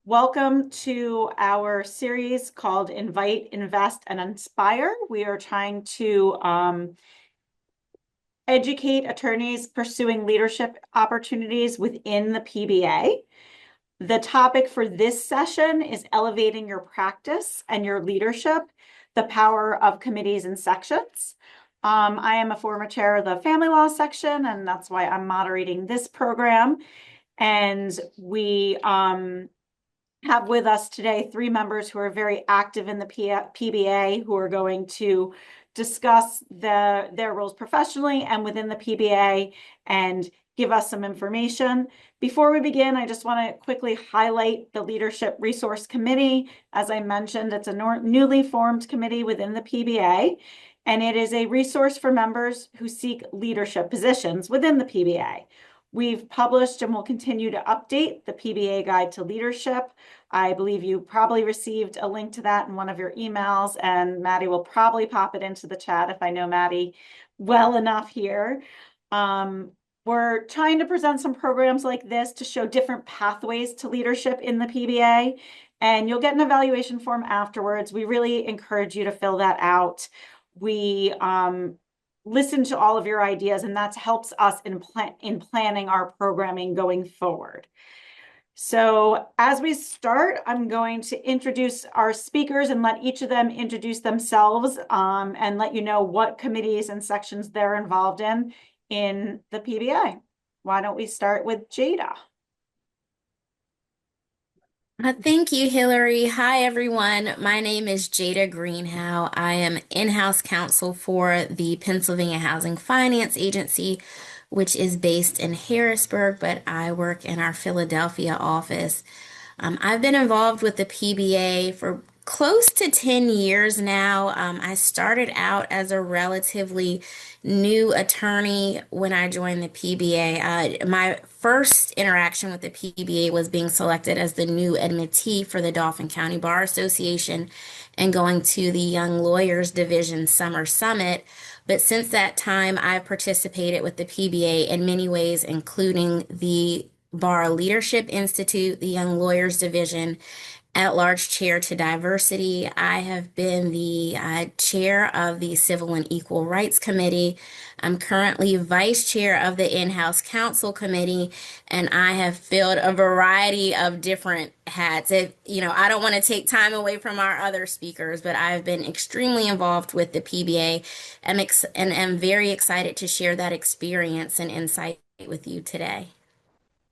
Welcome to our series called Invite, Invest, and Inspire. We are trying to educate attorneys pursuing leadership opportunities within the PBA. The topic for this session is elevating your practice and your leadership, the power of committees and sections. I am a former chair of the family law section, and that's why I'm moderating this program. And we have with us today 3 members who are very active in the PBA, who are going to discuss their roles professionally and within the PBA and give us some information. Before we begin, I just want to quickly highlight the Leadership Resource Committee. As I mentioned, it's a newly formed committee within the PBA, and it is a resource for members who seek leadership positions within the PBA. We've published and will continue to update the PBA Guide to Leadership. I believe you probably received a link to that in one of your emails, and Maddie will probably pop it into the chat if I know Maddie well enough here. We're trying to present some programs like this to show different pathways to leadership in the PBA, and you'll get an evaluation form afterwards. We really encourage you to fill that out. We listen to all of your ideas, and that helps us in planning our programming going forward. So as we start, I'm going to introduce our speakers and let each of them introduce themselves and let you know what committees and sections they're involved in the PBA. Why don't we start with Jada? Thank you, Hillary. Hi, everyone. My name is Jada Greenhowe. I am in-house counsel for the Pennsylvania Housing Finance Agency, which is based in Harrisburg, but I work in our Philadelphia office. I've been involved with the PBA for close to 10 years now. I started out as a relatively new attorney when I joined the PBA. My first interaction with the PBA was being selected as the new admittee for the Dauphin County Bar Association and going to the Young Lawyers Division Summer Summit. But since that time, I've participated with the PBA in many ways, including the Bar Leadership Institute, the Young Lawyers Division, at-large chair to diversity. I have been the chair of the Civil and Equal Rights Committee. I'm currently vice chair of the in-house counsel committee, and I have filled a variety of different hats. I don't want to take time away from our other speakers, but I've been extremely involved with the PBA and am very excited to share that experience and insight with you today.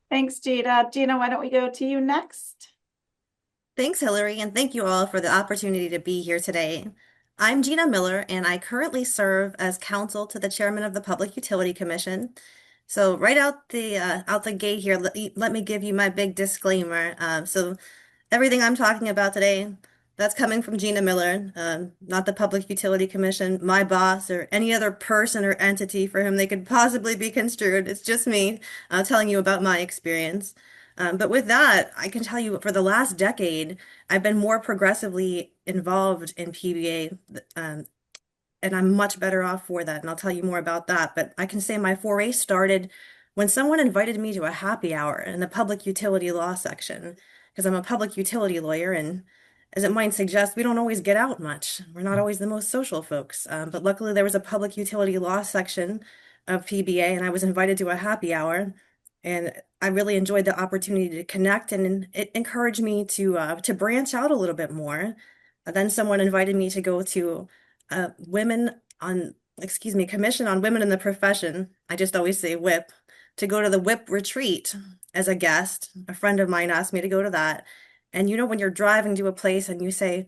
Thanks, Jada. Gina, why don't we go to you next? Thanks, Hillary, and thank you all for the opportunity to be here today. I'm Gina Miller, and I currently serve as counsel to the chairman of the Public Utility Commission. So right out the gate here, let me give you my big disclaimer. So everything I'm talking about today, that's coming from Gina Miller, not the Public Utility Commission, my boss, or any other person or entity for whom they could possibly be construed. It's just me telling you about my experience. But with that, I can tell you for the last decade, I've been more progressively involved in PBA, and I'm much better off for that. And I'll tell you more about that. But I can say my foray started when someone invited me to a happy hour in the public utility law section, because I'm a public utility lawyer. And as it might suggest, we don't always get out much. We're not always the most social folks. But luckily, there was a public utility law section of PBA, and I was invited to a happy hour. And I really enjoyed the opportunity to connect, and it encouraged me to branch out a little bit more. Then someone invited me to go to Commission on Women in the Profession. I just always say WHIP, to go to the WHIP retreat as a guest. A friend of mine asked me to go to that. And when you're driving to a place and you say,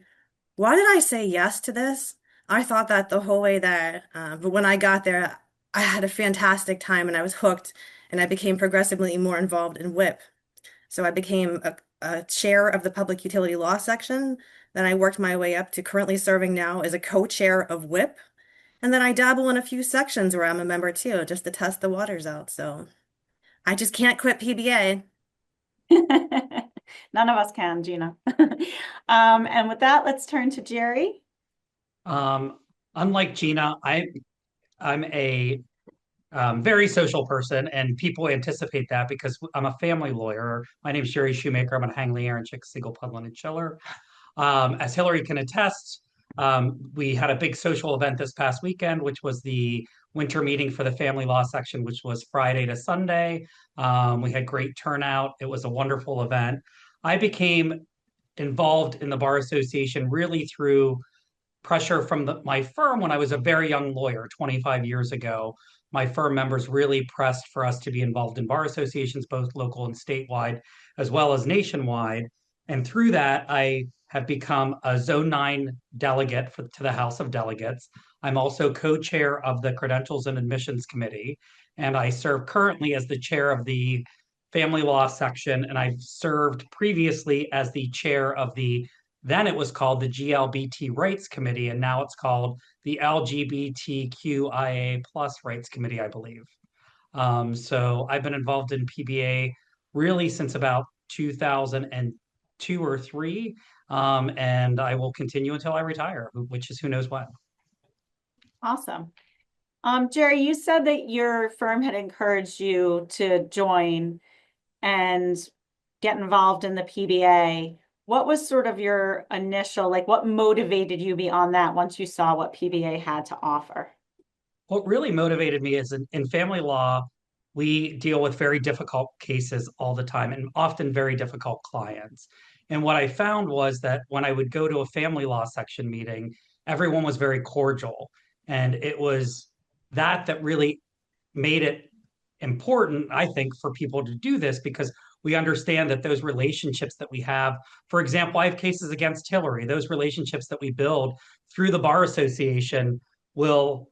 why did I say yes to this? I thought that the whole way there. But when I got there, I had a fantastic time and I was hooked, and I became progressively more involved in WHIP. So I became a chair of the Public Utility Law section. Then I worked my way up to currently serving now as a co-chair of WHIP. And then I dabble in a few sections where I'm a member too, just to test the waters out. So I just can't quit PBA. None of us can, Gina. And with that, let's turn to Jerry. Unlike Gina, I'm a very social person, and people anticipate that because I'm a family lawyer. My name is Jerry Shoemaker. I'm a Hangley, Aaron, Chick, Siegel, Pudlin, and Chiller. As Hillary can attest, we had a big social event this past weekend, which was the winter meeting for the family law section, which was Friday to Sunday. We had great turnout. It was a wonderful event. I became involved in the Bar Association really through pressure from my firm when I was a very young lawyer 25 years ago. My firm members really pressed for us to be involved in bar associations, both local and statewide, as well as nationwide. And through that, I have become a Zone 9 delegate to the House of Delegates. I'm also co-chair of the Credentials and Admissions Committee, and I serve currently as the chair of the Family Law section, and I've served previously as the chair of then it was called the GLBT Rights Committee, and now it's called the LGBTQIA plus Rights Committee, I believe. So I've been involved in PBA really since about 2002 or three, and I will continue until I retire, which is who knows when. Awesome. Jerry, you said that your firm had encouraged you to join and get involved in the PBA. What was sort of your initial, like what motivated you beyond that once you saw what PBA had to offer? What really motivated me is in family law, we deal with very difficult cases all the time and often very difficult clients. And what I found was that when I would go to a family law section meeting, everyone was very cordial. And it was that really made it important, I think, for people to do this because we understand that those relationships that we have, for example, I have cases against Hillary, those relationships that we build through the Bar Association will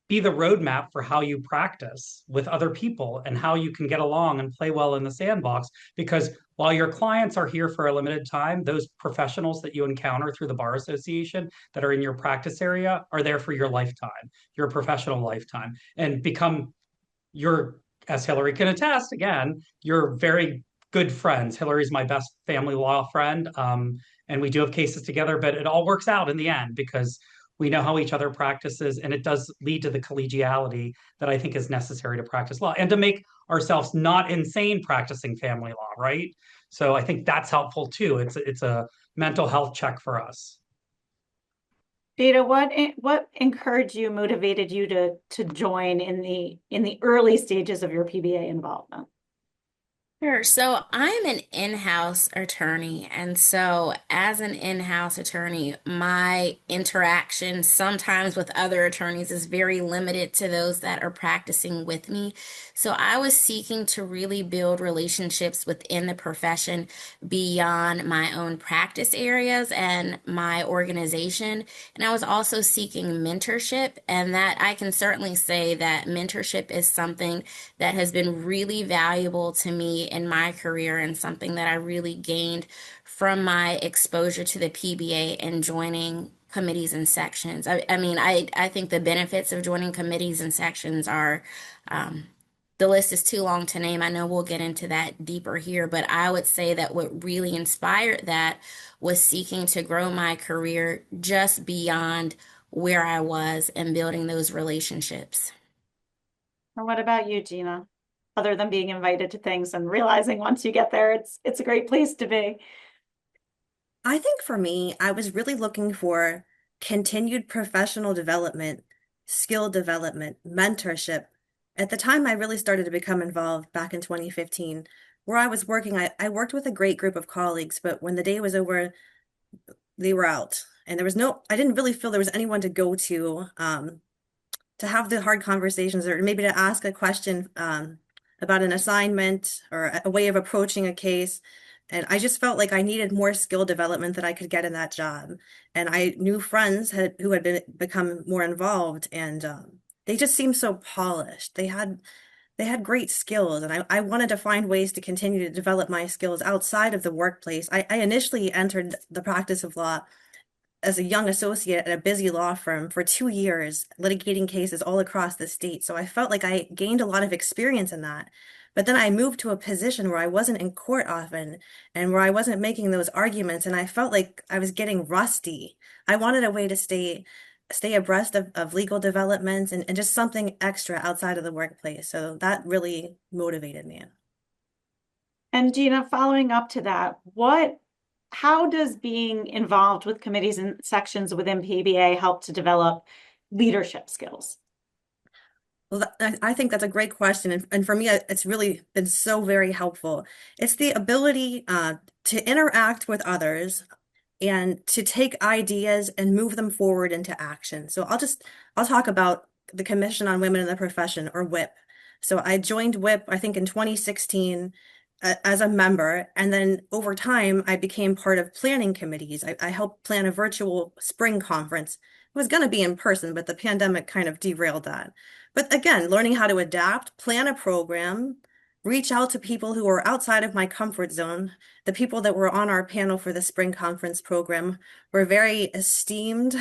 be the roadmap for how you practice with other people and how you can get along and play well in the sandbox. Because while your clients are here for a limited time, those professionals that you encounter through the Bar Association that are in your practice area are there for your lifetime, your professional lifetime, and become your, as Hillary can attest, again, you're very good friends. Hillary's my best family law friend. And we do have cases together, but it all works out in the end because we know how each other practices, and it does lead to the collegiality that I think is necessary to practice law and to make ourselves not insane practicing family law, right? So I think that's helpful too. It's a mental health check for us. Jada, what encouraged you, motivated you to join in the early stages of your PBA involvement? Sure. So I'm an in-house attorney. And so as an in-house attorney, my interaction sometimes with other attorneys is very limited to those that are practicing with me. So I was seeking to really build relationships within the profession beyond my own practice areas and my organization. And I was also seeking mentorship, and that I can certainly say that mentorship is something that has been really valuable to me in my career and something that I really gained from my exposure to the PBA and joining committees and sections. I think the benefits of joining committees and sections are, the list is too long to name. I know we'll get into that deeper here, but I would say that what really inspired that was seeking to grow my career just beyond where I was and building those relationships. And what about you, Gina? Other than being invited to things and realizing once you get there, it's a great place to be. I think for me, I was really looking for continued professional development, skill development, mentorship. At the time, I really started to become involved back in 2015. Where I was working, I worked with a great group of colleagues, but when the day was over, they were out. And I didn't really feel there was anyone to go to have the hard conversations or maybe to ask a question about an assignment or a way of approaching a case. And I just felt like I needed more skill development that I could get in that job. And I knew friends who had become more involved, and they just seemed so polished. They had great skills, and I wanted to find ways to continue to develop my skills outside of the workplace. I initially entered the practice of law as a young associate at a busy law firm for 2 years, litigating cases all across the state. So I felt like I gained a lot of experience in that. But then I moved to a position where I wasn't in court often and where I wasn't making those arguments. And I felt like I was getting rusty. I wanted a way to stay stay abreast of legal developments and just something extra outside of the workplace. So that really motivated me. And Gina, following up to that, how does being involved with committees and sections within PBA help to develop leadership skills? Well, I think that's a great question. And for me, it's really been so very helpful. It's the ability to interact with others and to take ideas and move them forward into action. So I'll talk about the Commission on Women in the Profession, or WIP. So I joined WIP, I think in 2016 as a member, and then over time I became part of planning committees. I helped plan a virtual spring conference. It was going to be in person, but the pandemic kind of derailed that. But again, learning how to adapt, plan a program, reach out to people who are outside of my comfort zone. The people that were on our panel for the spring conference program were very esteemed,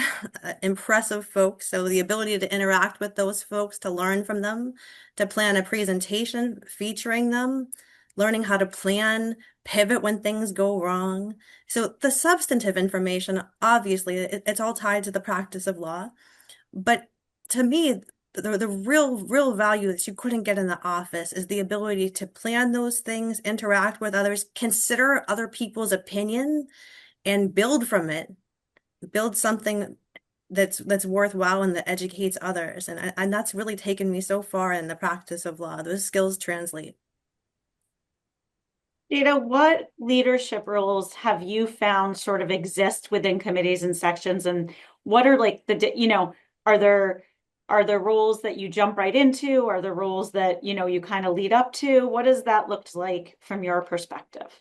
impressive folks. So the ability to interact with those folks, to learn from them, to plan a presentation featuring them, learning how to plan, pivot when things go wrong. So the substantive information, obviously, it's all tied to the practice of law. But to me, the real value that you couldn't get in the office is the ability to plan those things, interact with others, consider other people's opinion, and build from it. Build something that's worthwhile and that educates others. And that's really taken me so far in the practice of law. Those skills translate. Jada, what leadership roles have you found sort of exist within committees and sections? And what are like are there roles that you jump right into? Are there roles that, you kind of lead up to? What does that look like from your perspective?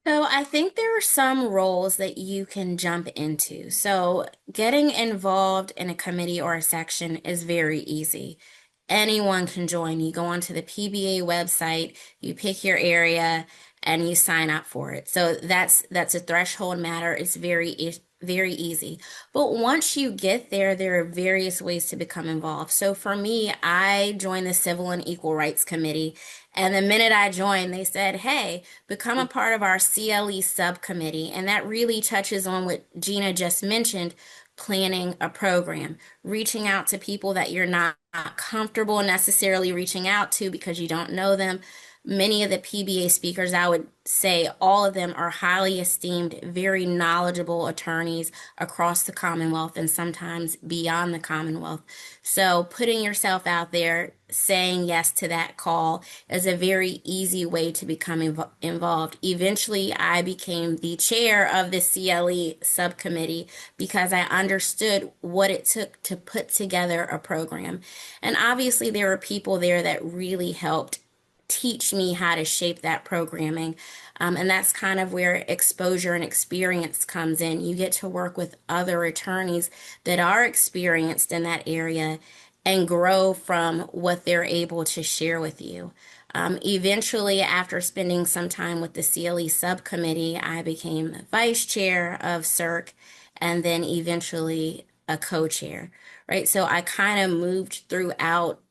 So I think there are some roles that you can jump into. So getting involved in a committee or a section is very easy. Anyone can join. You go onto the PBA website, you pick your area, and you sign up for it. So that's a threshold matter. It's very easy. But once you get there, there are various ways to become involved. So for me, I joined the Civil and Equal Rights Committee. And the minute I joined, they said, hey, become a part of our CLE subcommittee. And that really touches on what Gina just mentioned, planning a program, reaching out to people that you're not comfortable necessarily reaching out to because you don't know them. Many of the PBA speakers, I would say all of them are highly esteemed, very knowledgeable attorneys across the Commonwealth and sometimes beyond the Commonwealth. So putting yourself out there, saying yes to that call is a very easy way to become involved. Eventually, I became the chair of the CLE subcommittee because I understood what it took to put together a program. And obviously, there were people there that really helped teach me how to shape that programming. And that's kind of where exposure and experience comes in. You get to work with other attorneys that are experienced in that area and grow from what they're able to share with you. Eventually, after spending some time with the CLE subcommittee, I became vice chair of CERC and then eventually a co-chair, right? So I kind of moved throughout.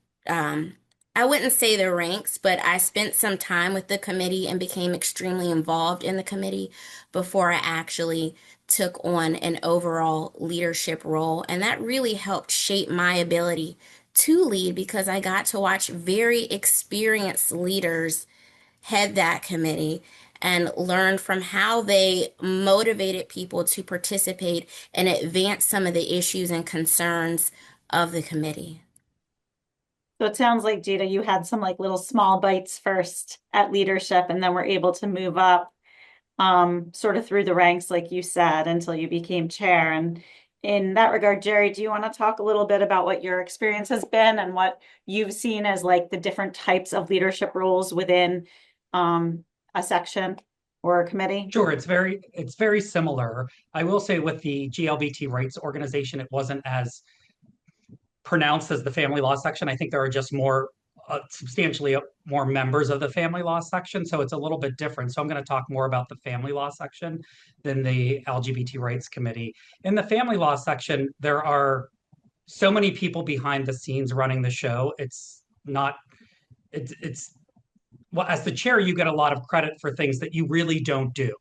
I wouldn't say the ranks, but I spent some time with the committee and became extremely involved in the committee before I actually took on an overall leadership role. And that really helped shape my ability to lead because I got to watch very experienced leaders head that committee and learn from how they motivated people to participate and advance some of the issues and concerns of the committee. So it sounds like, Jada, you had some like little small bites first at leadership and then were able to move up sort of through the ranks, like you said, until you became chair. And in that regard, Jerry, do you want to talk a little bit about what your experience has been and what you've seen as like the different types of leadership roles within a section or a committee? Sure, it's very similar. I will say with the GLBT rights organization, it wasn't as pronounced as the family law section. I think there are just substantially more members of the family law section, so it's a little bit different. So I'm going to talk more about the family law section than the LGBT rights committee. In the family law section, there are so many people behind the scenes running the show. It's well, as the chair, you get a lot of credit for things that you really don't do.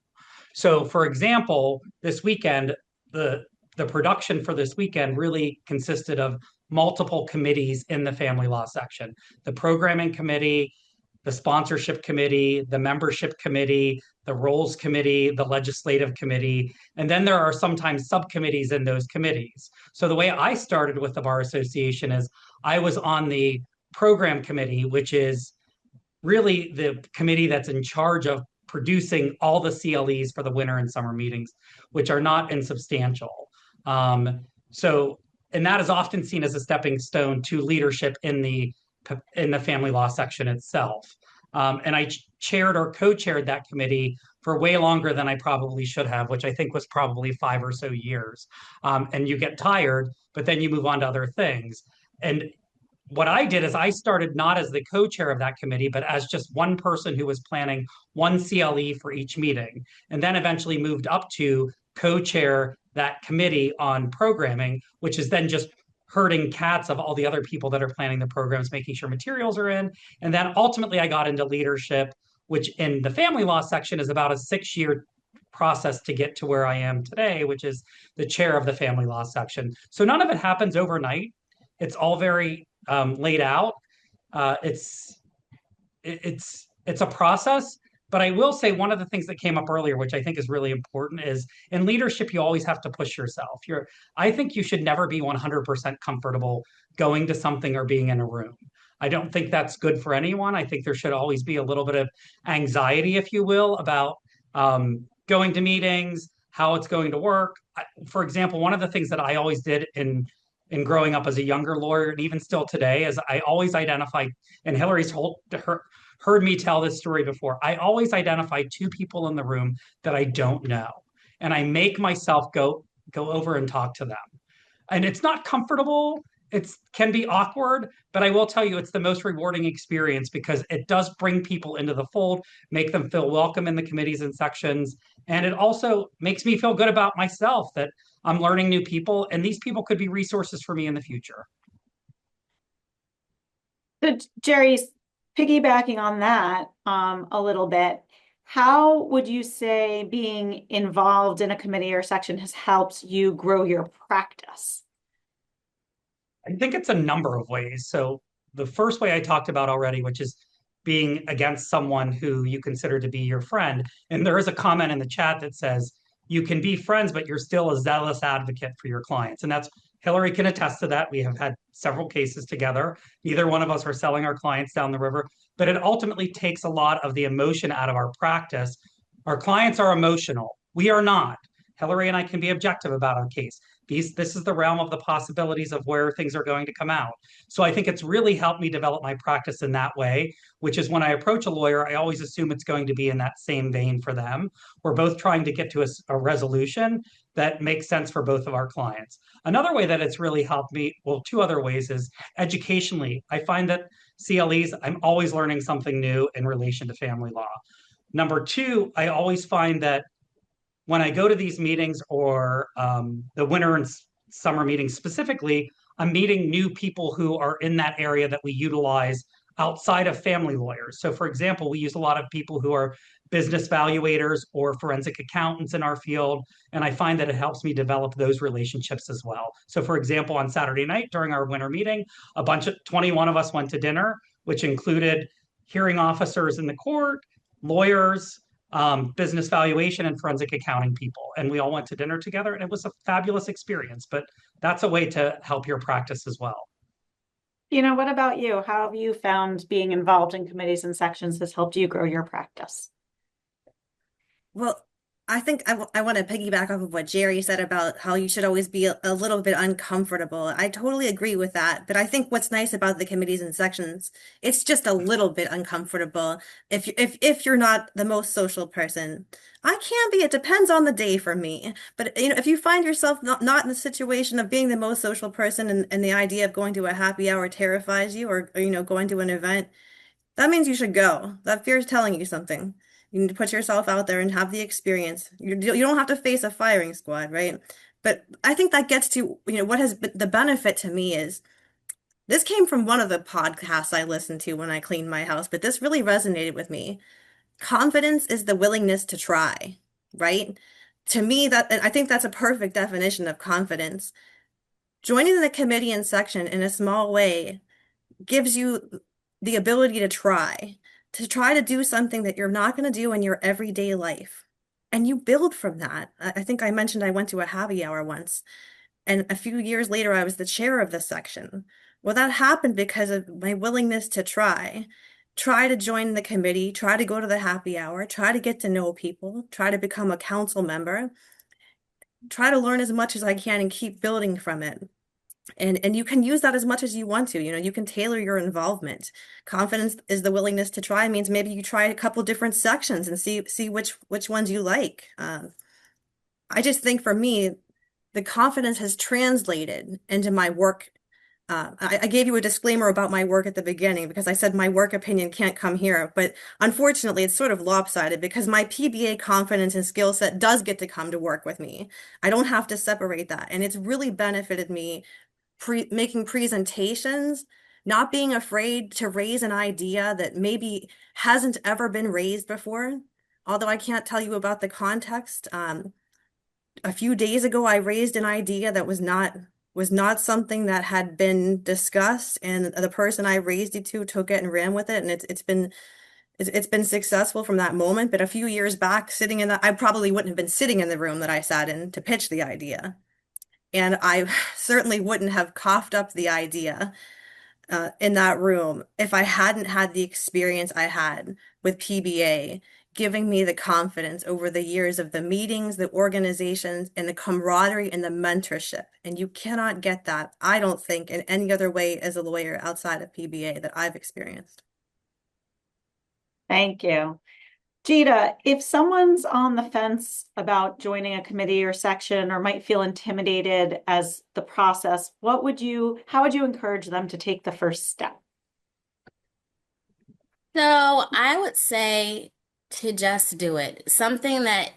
So, for example, this weekend, the the production for this weekend really consisted of multiple committees in the family law section. The programming committee, the sponsorship committee, the membership committee, the roles committee, the legislative committee, and then there are sometimes subcommittees in those committees. So the way I started with the Bar Association is I was on the program committee, which is really the committee that's in charge of producing all the CLEs for the winter and summer meetings, which are not insubstantial. So, and that is often seen as a stepping stone to leadership in the family law section itself. And I chaired or co-chaired that committee for way longer than I probably should have, which I think was probably 5 or so years. And you get tired, but then you move on to other things. And what I did is I started not as the co-chair of that committee, but as just one person who was planning one CLE for each meeting, and then eventually moved up to co-chair that committee on programming, which is then just herding cats of all the other people that are planning the programs, making sure materials are in. And then ultimately I got into leadership, which in the family law section is about a 6-year process to get to where I am today, which is the chair of the family law section. So none of it happens overnight. It's all very laid out. It's a process, but I will say one of the things that came up earlier, which I think is really important, is in leadership you always have to push yourself. I think you should never be 100% comfortable going to something or being in a room. I don't think that's good for anyone. I think there should always be a little bit of anxiety, if you will, about going to meetings, how it's going to work. For example, one of the things that I always did in growing up as a younger lawyer, and even still today, is I always identified, and Hillary's heard me tell this story before, I always identify 2 people in the room that I don't know. And I make myself go over and talk to them. And it's not comfortable. It can be awkward, but I will tell you it's the most rewarding experience because it does bring people into the fold, make them feel welcome in the committees and sections. And it also makes me feel good about myself that I'm learning new people, and these people could be resources for me in the future. So Jerry's piggybacking on that a little bit. How would you say being involved in a committee or section has helped you grow your practice? I think it's a number of ways. So the first way I talked about already, which is being against someone who you consider to be your friend. And there is a comment in the chat that says, you can be friends, but you're still a zealous advocate for your clients. And that's Hillary can attest to that. We have had several cases together. Neither one of us are selling our clients down the river, but it ultimately takes a lot of the emotion out of our practice. Our clients are emotional. We are not. Hillary and I can be objective about our case. This is the realm of the possibilities of where things are going to come out. So I think it's really helped me develop my practice in that way, which is when I approach a lawyer, I always assume it's going to be in that same vein for them. We're both trying to get to a resolution that makes sense for both of our clients. Another way that it's really helped me, well, 2 other ways, is educationally. I find that CLEs, I'm always learning something new in relation to family law. Number 2, I always find that when I go to these meetings or the winter and summer meetings specifically, I'm meeting new people who are in that area that we utilize outside of family lawyers. So for example, we use a lot of people who are business valuators or forensic accountants in our field. And I find that it helps me develop those relationships as well. So for example, on Saturday night during our winter meeting, a bunch of 21 of us went to dinner, which included hearing officers in the court, lawyers, business valuation, and forensic accounting people. And we all went to dinner together, and it was a fabulous experience. But that's a way to help your practice as well. What about you? How have you found being involved in committees and sections has helped you grow your practice? Well, I think I want to piggyback off of what Jerry said about how you should always be a little bit uncomfortable. I totally agree with that. But I think what's nice about the committees and sections, it's just a little bit uncomfortable if you're not the most social person. I can be. It depends on the day for me. But if you find yourself not in the situation of being the most social person and the idea of going to a happy hour terrifies you, or going to an event, that means you should go. That fear is telling you something. You need to put yourself out there and have the experience. You don't have to face a firing squad, right? But I think that gets to, what has been the benefit to me is this came from one of the podcasts I listened to when I cleaned my house, but this really resonated with me. Confidence is the willingness to try, right? to me, I think that's a perfect definition of confidence. Joining the committee and section in a small way gives you the ability to try to do something that you're not going to do in your everyday life. And you build from that. I think I mentioned I went to a happy hour once, and a few years later, I was the chair of the section. Well, that happened because of my willingness to try to join the committee, try to go to the happy hour, try to get to know people, try to become a council member, try to learn as much as I can and keep building from it. And you can use that as much as you want to. You can tailor your involvement. Confidence is the willingness to try. Means maybe you try a couple different sections and see which ones you like. I just think for me, the confidence has translated into my work. I gave you a disclaimer about my work at the beginning because I said my work opinion can't come here, but unfortunately it's sort of lopsided because my PBA confidence and skill set does get to come to work with me. I don't have to separate that, and it's really benefited me making presentations, not being afraid to raise an idea that maybe hasn't ever been raised before. Although I can't tell you about the context. A few days ago, I raised an idea that was not something that had been discussed, and the person I raised it to took it and ran with it, and it's been successful from that moment. But a few years back, I probably wouldn't have been sitting in the room that I sat in to pitch the idea. And I certainly wouldn't have coughed up the idea in that room if I hadn't had the experience I had with PBA, giving me the confidence over the years of the meetings, the organizations, and the camaraderie and the mentorship. And you cannot get that, I don't think, in any other way as a lawyer outside of PBA that I've experienced. Thank you. Jada, if someone's on the fence about joining a committee or section or might feel intimidated as the process, how would you encourage them to take the first step? So I would say to just do it. Something that,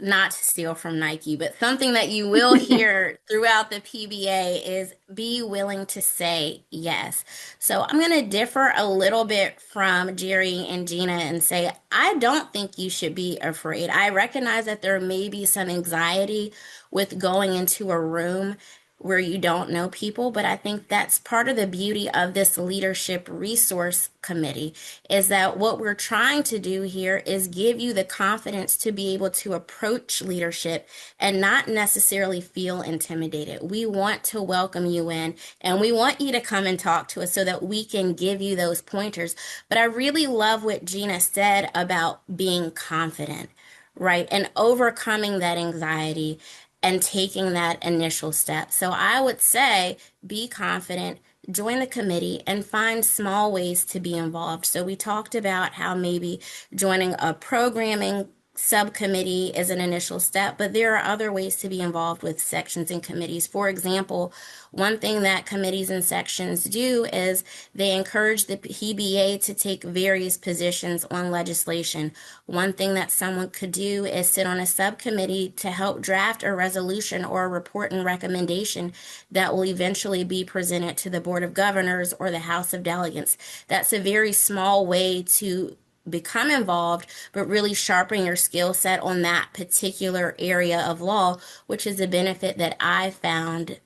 not to steal from Nike, but something that you will hear throughout the PBA is be willing to say yes. So I'm going to differ a little bit from Jerry and Gina and say, I don't think you should be afraid. I recognize that there may be some anxiety with going into a room where you don't know people, but I think that's part of the beauty of this leadership resource committee is that what we're trying to do here is give you the confidence to be able to approach leadership and not necessarily feel intimidated. We want to welcome you in and we want you to come and talk to us so that we can give you those pointers. But I really love what Gina said about being confident, right? And overcoming that anxiety and taking that initial step. So I would say be confident, join the committee, and find small ways to be involved. So we talked about how maybe joining a programming subcommittee is an initial step, but there are other ways to be involved with sections and committees. For example, one thing that committees and sections do is they encourage the PBA to take various positions on legislation. One thing that someone could do is sit on a subcommittee to help draft a resolution or a report and recommendation that will eventually be presented to the Board of Governors or the House of Delegates. That's a very small way to become involved, but really sharpen your skill set on that particular area of law, which is a benefit that I found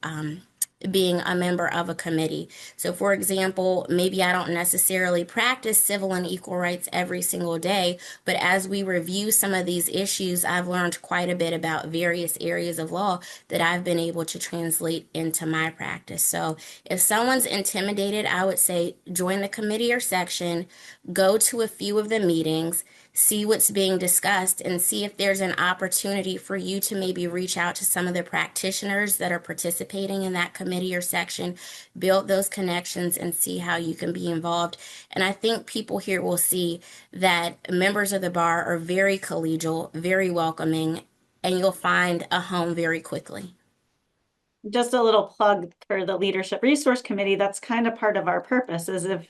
being a member of a committee. So for example, maybe I don't necessarily practice civil and equal rights every single day, but as we review some of these issues, I've learned quite a bit about various areas of law that I've been able to translate into my practice. So if someone's intimidated, I would say join the committee or section, go to a few of the meetings, see what's being discussed, and see if there's an opportunity for you to maybe reach out to some of the practitioners that are participating in that committee or section, build those connections, and see how you can be involved. And I think people here will see that members of the bar are very collegial, very welcoming, and you'll find a home very quickly. Just a little plug for the Leadership Resource Committee. That's kind of part of our purpose is if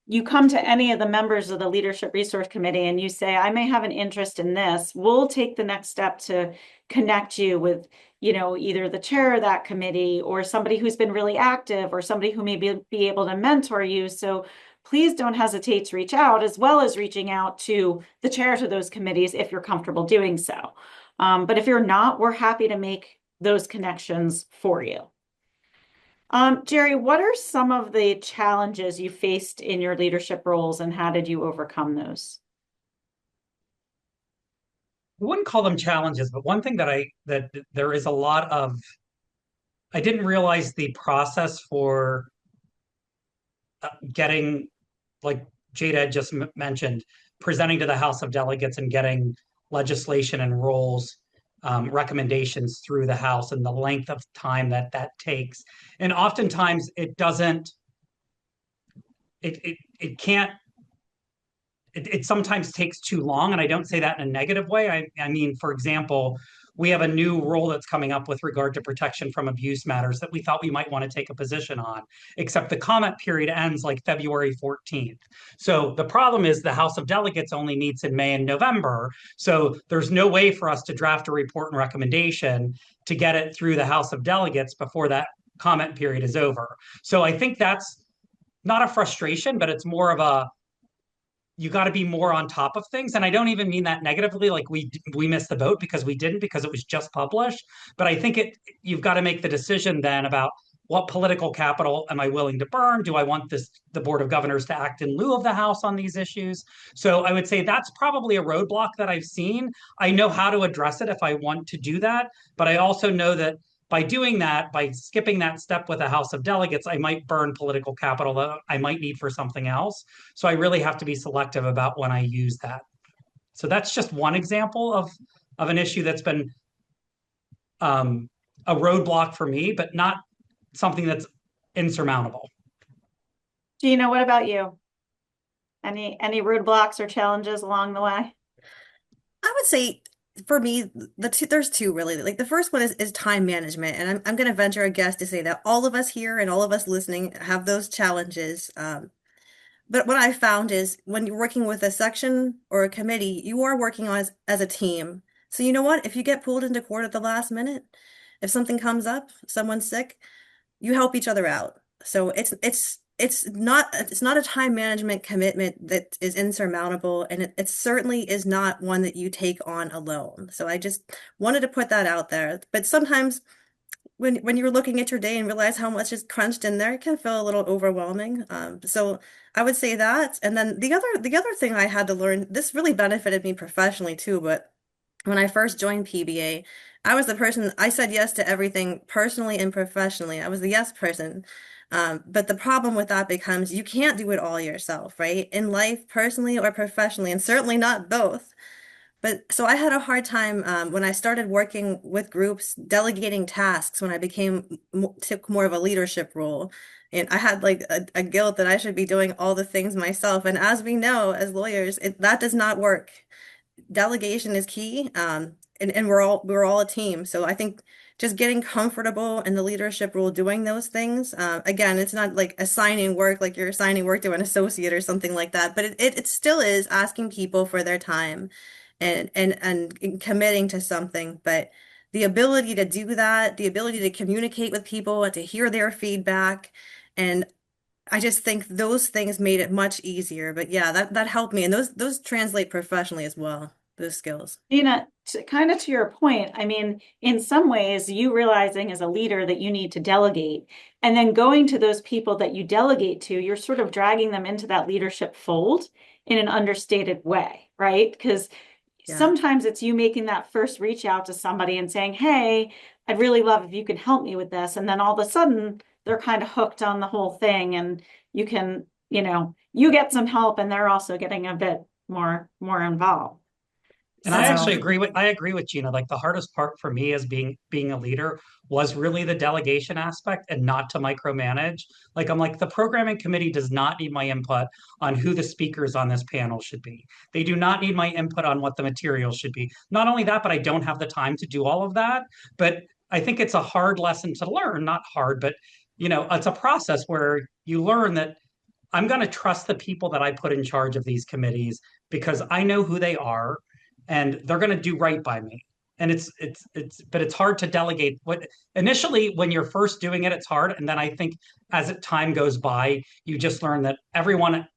you come to any of the members of the Leadership Resource Committee and you say, I may have an interest in this, we'll take the next step to connect you with, either the chair of that committee or somebody who's been really active or somebody who may be able to mentor you. So please don't hesitate to reach out, as well as reaching out to the chairs of those committees if you're comfortable doing so. But if you're not, we're happy to make those connections for you. Jerry, what are some of the challenges you faced in your leadership roles and how did you overcome those? I wouldn't call them challenges, but one thing that there is a lot of, I didn't realize the process for getting, like Jada just mentioned, presenting to the House of Delegates and getting legislation and rules recommendations through the House and the length of time that that takes. And oftentimes it doesn't, it can't, it sometimes takes too long. And I don't say that in a negative way. I mean, for example, we have a new rule that's coming up with regard to protection from abuse matters that we thought we might want to take a position on, except the comment period ends like February 14th. So the problem is the House of Delegates only meets in May and November. So there's no way for us to draft a report and recommendation to get it through the House of Delegates before that comment period is over. So I think that's not a frustration, but it's more of a, you got to be more on top of things. And I don't even mean that negatively, like we missed the boat because we didn't, because it was just published. But I think you've got to make the decision then about what political capital am I willing to burn? Do I want the Board of Governors to act in lieu of the House on these issues? So I would say that's probably a roadblock that I've seen. I know how to address it if I want to do that, but I also know that by doing that, by skipping that step with the House of Delegates, I might burn political capital that I might need for something else. So I really have to be selective about when I use that. So that's just one example of an issue that's been a roadblock for me, but not something that's insurmountable. Gina, what about you? Any roadblocks or challenges along the way? I would say for me, there's two really. Like the first one is time management, and I'm going to venture a guess to say that all of us here and all of us listening have those challenges. But what I found is when you're working with a section or a committee, you are working on as a team. So you know what? If you get pulled into court at the last minute, if something comes up, someone's sick, you help each other out. So it's not a time management commitment that is insurmountable, and it certainly is not one that you take on alone. So I just wanted to put that out there. But sometimes when you're looking at your day and realize how much is crunched in there, it can feel a little overwhelming. So I would say that. And then the other thing I had to learn, this really benefited me professionally too, but when I first joined PBA, I was the person, I said yes to everything personally and professionally. I was the yes person. But the problem with that becomes you can't do it all yourself, right? In life, personally or professionally, and certainly not both. But so I had a hard time when I started working with groups, delegating tasks when I took more of a leadership role. And I had like a guilt that I should be doing all the things myself. And as we know, as lawyers, that does not work. Delegation is key. And we're all a team. So I think just getting comfortable in the leadership role, doing those things. Again, it's not like assigning work, like you're assigning work to an associate or something like that, but it still is asking people for their time and committing to something. But the ability to do that, the ability to communicate with people and to hear their feedback, and I just think those things made it much easier. But yeah, that helped me, and those translate professionally as well, those skills. Gina, kind of to your point, I mean, in some ways, you realizing as a leader that you need to delegate, and then going to those people that you delegate to, you're sort of dragging them into that leadership fold in an understated way, right? Because sometimes it's you making that first reach out to somebody and saying, hey, I'd really love if you could help me with this. And then all of a sudden, they're kind of hooked on the whole thing, and you can, you get some help and they're also getting a bit more involved. And I actually agree with Gina. Like the hardest part for me as being a leader was really the delegation aspect and not to micromanage. Like I'm like, the programming committee does not need my input on who the speakers on this panel should be. They do not need my input on what the material should be. Not only that, but I don't have the time to do all of that. But I think it's a hard lesson to learn, not hard, but it's a process where you learn that I'm going to trust the people that I put in charge of these committees because I know who they are and they're going to do right by me. And but it's hard to delegate. What initially when you're first doing it, it's hard. And then I think as time goes by, you just learn that everyone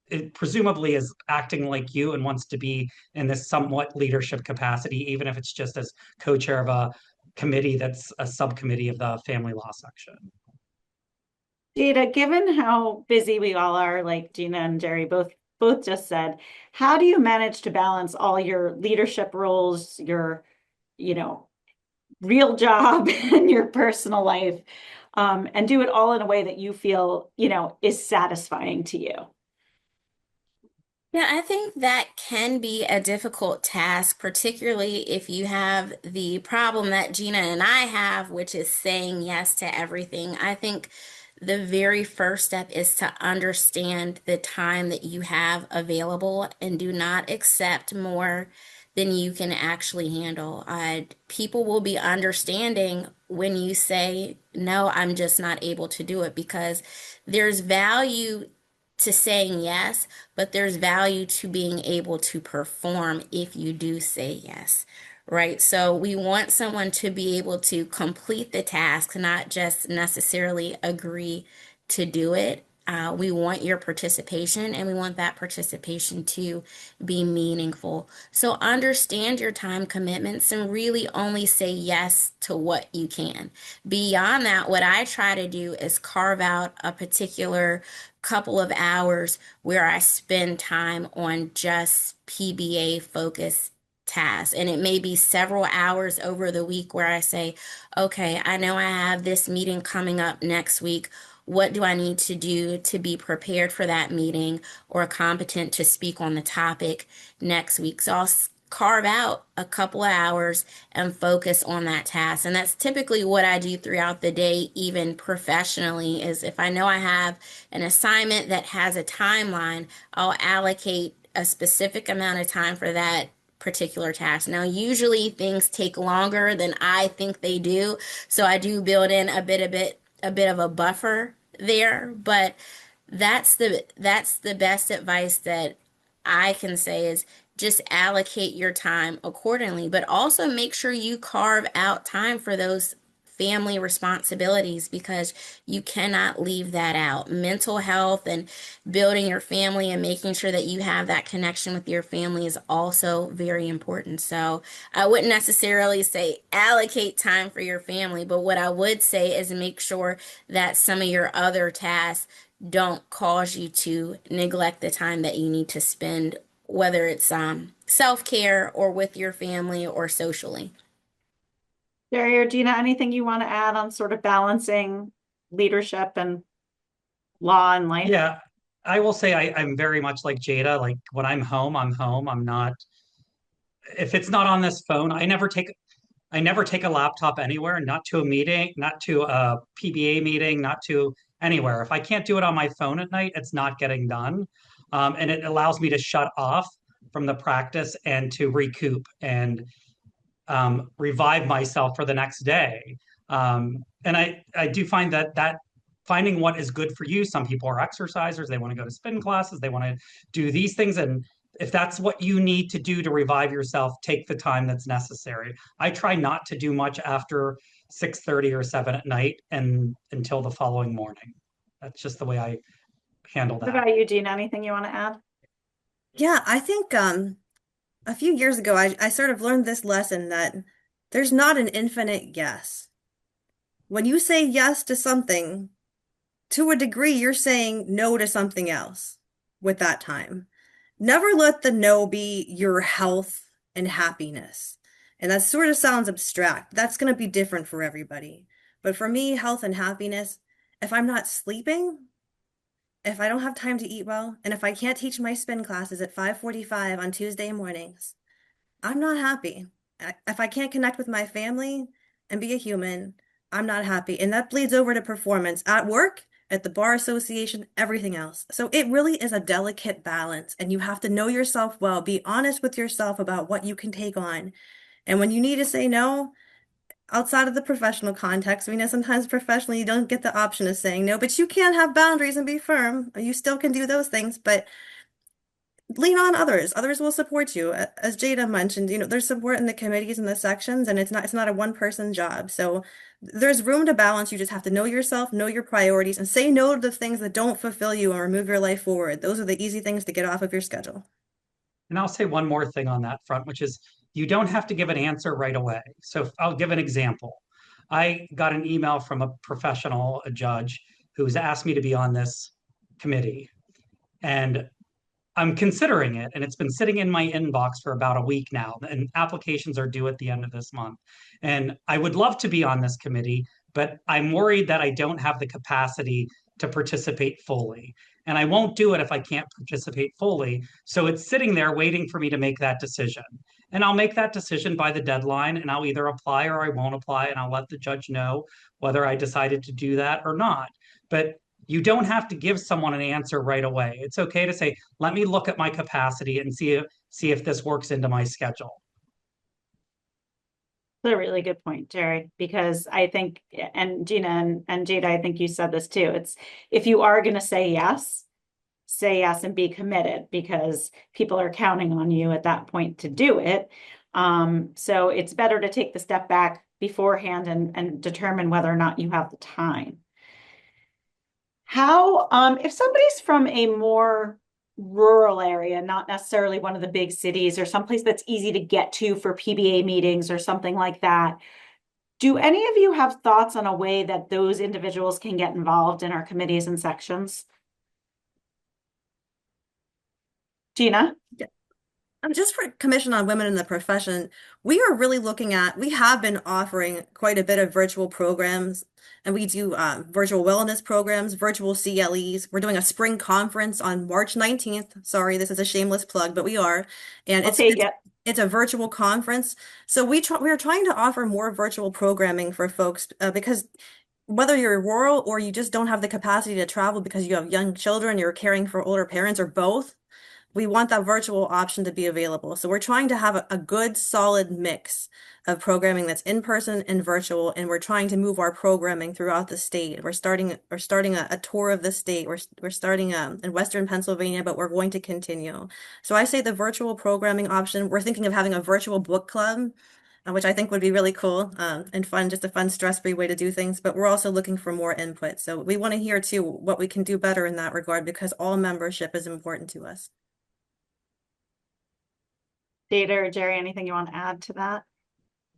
it presumably is acting like you and wants to be in this somewhat leadership capacity, even if it's just as co-chair of a committee that's a subcommittee of the family law section. Jada, given how busy we all are, like Gina and Jerry both just said, how do you manage to balance all your leadership roles, your, you know, real job and your personal life, and do it all in a way that you feel, is satisfying to you? Yeah, I think that can be a difficult task, particularly if you have the problem that Gina and I have, which is saying yes to everything. I think the very first step is to understand the time that you have available and do not accept more than you can actually handle. People will be understanding when you say, no, I'm just not able to do it, because there's value to saying yes, but there's value to being able to perform if you do say yes, right? So we want someone to be able to complete the task, not just necessarily agree to do it. We want your participation, and we want that participation to be meaningful. So understand your time commitments and really only say yes to what you can. Beyond that, what I try to do is carve out a particular couple of hours where I spend time on just PBA focused tasks. And it may be several hours over the week where I say, okay, I know I have this meeting coming up next week. What do I need to do to be prepared for that meeting or competent to speak on the topic next week? So I'll carve out a couple of hours and focus on that task. And that's typically what I do throughout the day, even professionally, is if I know I have an assignment that has a timeline, I'll allocate a specific amount of time for that particular task. Now, usually things take longer than I think they do, so I do build in a bit of a buffer there, but that's the best advice that I can say is just allocate your time accordingly, but also make sure you carve out time for those family responsibilities, because you cannot leave that out. Mental health and building your family and making sure that you have that connection with your family is also very important. So I wouldn't necessarily say allocate time for your family, but what I would say is make sure that some of your other tasks don't cause you to neglect the time that you need to spend, whether it's self-care or with your family or socially. Jerry or Gina, anything you want to add on sort of balancing leadership and law and life? Yeah, I will say I'm very much like Jada. Like when I'm home, I'm home. I'm not, if it's not on this phone, I never take a laptop anywhere, not to a meeting, not to a PBA meeting, not to anywhere. If I can't do it on my phone at night, it's not getting done. And it allows me to shut off from the practice and to recoup and revive myself for the next day. And I do find that finding what is good for you. Some people are exercisers; they want to go to spin classes, they want to do these things, and if that's what you need to do to revive yourself, take the time that's necessary. I try not to do much after 6:30 or 7 at night and until the following morning. That's just the way I handle What that. about you, Gina? Anything you want to add? Yeah, I think a few years ago I sort of learned this lesson that there's not an infinite yes. When you say yes to something, to a degree, you're saying no to something else with that time. Never let the no be your health and happiness. And that sort of sounds abstract. That's going to be different for everybody. But for me, health and happiness, if I'm not sleeping, if I don't have time to eat well, and if I can't teach my spin classes at 5:45 on Tuesday mornings, I'm not happy. If I can't connect with my family and be a human, I'm not happy. And that bleeds over to performance at work, at the bar association, everything else. So it really is a delicate balance, and you have to know yourself well, be honest with yourself about what you can take on. And when you need to say no, outside of the professional context, we know sometimes professionally you don't get the option of saying no, but you can have boundaries and be firm. You still can do those things, but lean on others. Others will support you. As Jada mentioned, there's support in the committees and the sections, and it's not a one-person job. So there's room to balance. You just have to know yourself, know your priorities, and say no to the things that don't fulfill you and remove your life forward. Those are the easy things to get off of your schedule. And I'll say one more thing on that front, which is you don't have to give an answer right away. So I'll give an example. I got an email from a professional, a judge, who's asked me to be on this committee. And I'm considering it, and it's been sitting in my inbox for about a week now, and applications are due at the end of this month. And I would love to be on this committee, but I'm worried that I don't have the capacity to participate fully. And I won't do it if I can't participate fully. So it's sitting there waiting for me to make that decision. And I'll make that decision by the deadline, and I'll either apply or I won't apply, and I'll let the judge know whether I decided to do that or not. But you don't have to give someone an answer right away. It's okay to say, let me look at my capacity and see if this works into my schedule. That's a really good point, Jerry, because I think, and Gina and Jada, I think you said this too. It's if you are going to say yes and be committed, because people are counting on you at that point to do it. So it's better to take the step back beforehand and determine whether or not you have the time. How, if somebody's from a more rural area, not necessarily one of the big cities, or someplace that's easy to get to for PBA meetings or something like that, do any of you have thoughts on a way that those individuals can get involved in our committees and sections? Gina? Just for Commission on Women in the Profession, we have been offering quite a bit of virtual programs, and we do virtual wellness programs, virtual CLEs. We're doing a spring conference on March 19th. Sorry, this is a shameless plug, but we are. And it's a virtual conference. So we are trying to offer more virtual programming for folks because whether you're rural or you just don't have the capacity to travel because you have young children, you're caring for older parents, or both, we want that virtual option to be available. So we're trying to have a good, solid mix of programming that's in person and virtual, and we're trying to move our programming throughout the state. We're starting a tour of the state. We're starting in Western Pennsylvania, but we're going to continue. So I say the virtual programming option. We're thinking of having a virtual book club, which I think would be really cool and fun, just a fun, stress-free way to do things. But we're also looking for more input. So we want to hear too what we can do better in that regard, because all membership is important to us. Jada or Jerry, anything you want to add to that?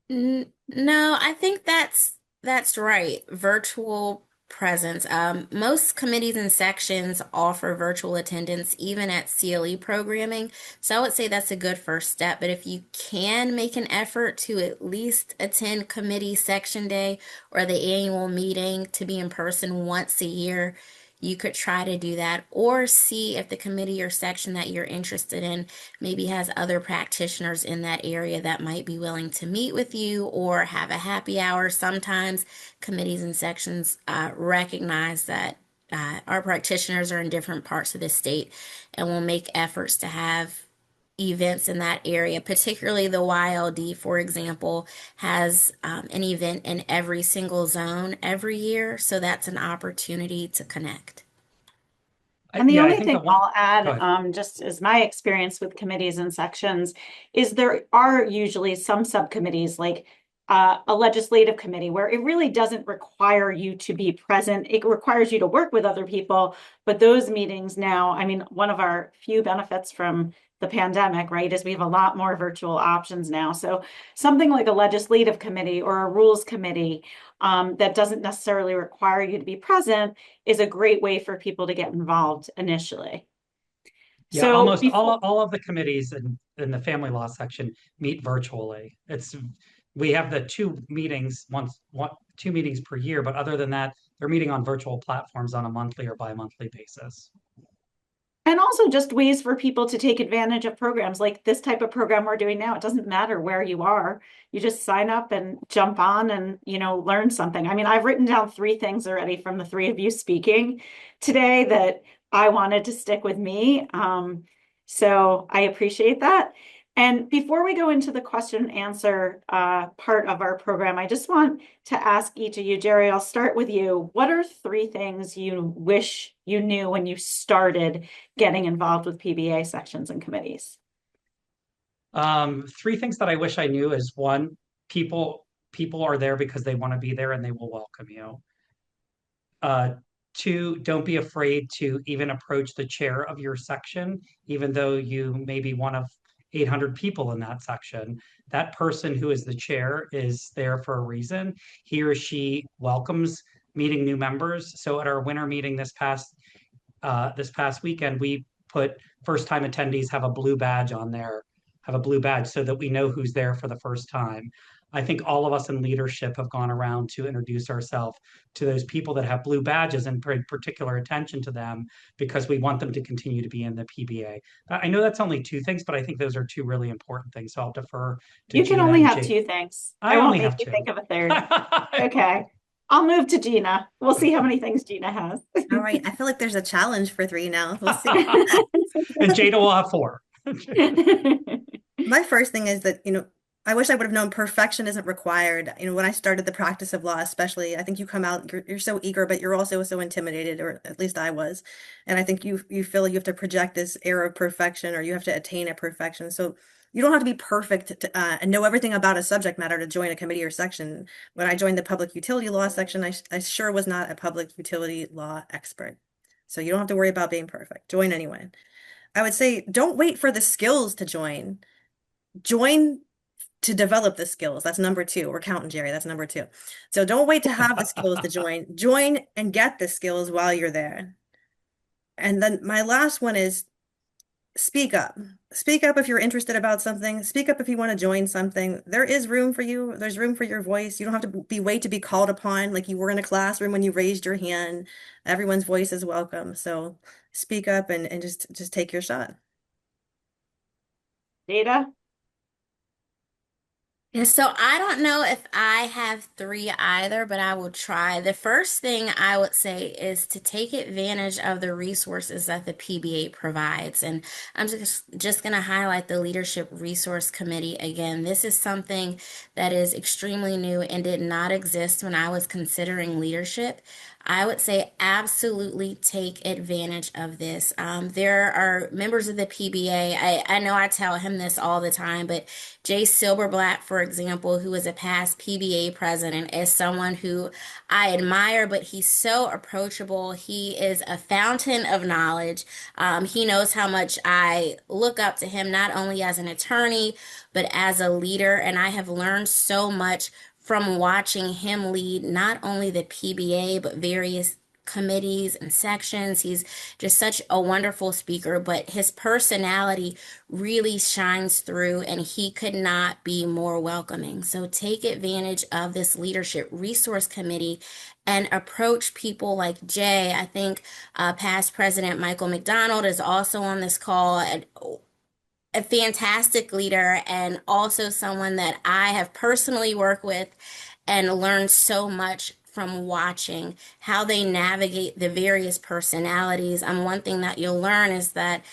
No, I think that's right. Virtual presence. Most committees and sections offer virtual attendance even at CLE programming. So I would say that's a good first step. But if you can make an effort to at least attend committee section day or the annual meeting to be in person once a year, you could try to do that, or see if the committee or section that you're interested in maybe has other practitioners in that area that might be willing to meet with you or have a happy hour. Sometimes committees and sections recognize that our practitioners are in different parts of the state and will make efforts to have events in that area, particularly the YLD, for example, has an event in every single zone every year. So that's an opportunity to connect. And the only thing I'll add, just as my experience with committees and sections, is there are usually some subcommittees like a legislative committee where it really doesn't require you to be present. It requires you to work with other people. But those meetings now, I mean, one of our few benefits from the pandemic, right, is we have a lot more virtual options now. So something like a legislative committee or a rules committee that doesn't necessarily require you to be present is a great way for people to get involved initially. Yeah, so almost all of the committees in the family law section meet virtually. We have the two meetings per year, but other than that, they're meeting on virtual platforms on a monthly or bi-monthly basis. And also just ways for people to take advantage of programs like this type of program we're doing now. It doesn't matter where you are. You just sign up and jump on and, learn something. I mean, I've written down 3 things already from the 3 of you speaking today that I wanted to stick with me. So I appreciate that. And before we go into the question and answer part of our program, I just want to ask each of you, Jerry, I'll start with you. What are 3 things you wish you knew when you started getting involved with PBA sections and committees? 3 things that I wish I knew is one, people are there because they want to be there and they will welcome you. 2, don't be afraid to even approach the chair of your section, even though you may be one of 800 people in that section. That person who is the chair is there for a reason. He or she welcomes meeting new members. So at our winter meeting this past weekend, we put first time attendees have a blue badge on there, have a blue badge so that we know who's there for the first time. I think all of us in leadership have gone around to introduce ourselves to those people that have blue badges and pay particular attention to them because we want them to continue to be in the PBA. I know that's only 2 things, but I think those are 2 really important things. So I'll defer to You can Gina only and have Jake. 2 things. I won't only make have you 2. think of a third. Okay. I'll move to Gina. We'll see how many things Gina has. All right, I feel like there's a challenge for 3 now. We'll see. And Jada will have 4. My first thing is that, I wish I would have known perfection isn't required. When I started the practice of law, especially, I think you come out, you're so eager, but you're also so intimidated, or at least I was. And I think you feel you have to project this air of perfection, or you have to attain a perfection. So you don't have to be perfect and know everything about a subject matter to join a committee or section. When I joined the public utility law section, I sure was not a public utility law expert. So you don't have to worry about being perfect. Join anyway. I would say don't wait for the skills to join. Join to develop the skills. That's number 2. We're counting, Jerry. That's number 2. So don't wait to have the skills to join. Join and get the skills while you're there. And then my last one is speak up. Speak up if you're interested about something. Speak up if you want to join something. There is room for you. There's room for your voice. You don't have to wait to be called upon like you were in a classroom when you raised your hand. Everyone's voice is welcome. So speak up and just take your shot. Jada? Yeah, so I don't know if I have 3 either, but I will try. The first thing I would say is to take advantage of the resources that the PBA provides. And I'm just going to highlight the Leadership Resource Committee again. This is something that is extremely new and did not exist when I was considering leadership. I would say absolutely take advantage of this. There are members of the PBA. I know I tell him this all the time, but Jay Silberblatt, for example, who is a past PBA president, is someone who I admire, but he's so approachable. He is a fountain of knowledge. He knows how much I look up to him, not only as an attorney, but as a leader. And I have learned so much from watching him lead not only the PBA, but various committees and sections. He's just such a wonderful speaker, but his personality really shines through, and he could not be more welcoming. So take advantage of this Leadership Resource Committee and approach people like Jay. I think past President Michael McDonald is also on this call. A fantastic leader and also someone that I have personally worked with and learned so much from watching how they navigate the various personalities. One thing that you'll learn is that,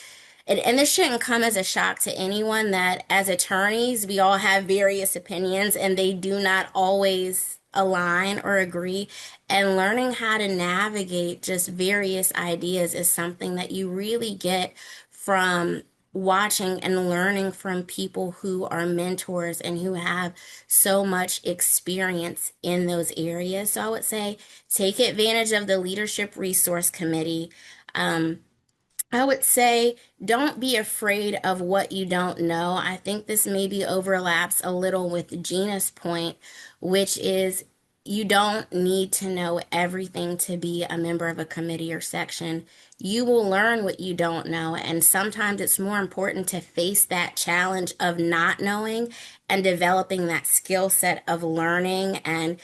and this shouldn't come as a shock to anyone, that as attorneys, we all have various opinions and they do not always align or agree. And learning how to navigate just various ideas is something that you really get from watching and learning from people who are mentors and who have so much experience in those areas. So I would say take advantage of the Leadership Resource Committee. I would say don't be afraid of what you don't know. I think this maybe overlaps a little with Gina's point, which is you don't need to know everything to be a member of a committee or section. You will learn what you don't know, and sometimes it's more important to face that challenge of not knowing and developing that skill set of learning and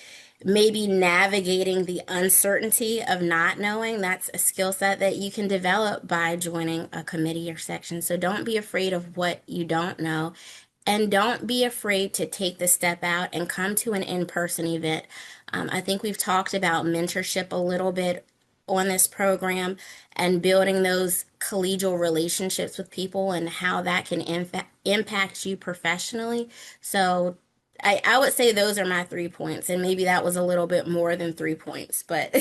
maybe navigating the uncertainty of not knowing. That's a skill set that you can develop by joining a committee or section. So don't be afraid of what you don't know. And don't be afraid to take the step out and come to an in-person event. I think we've talked about mentorship a little bit on this program and building those collegial relationships with people and how that can impact you professionally. So I would say those are my 3 points, and maybe that was a little bit more than 3 points, but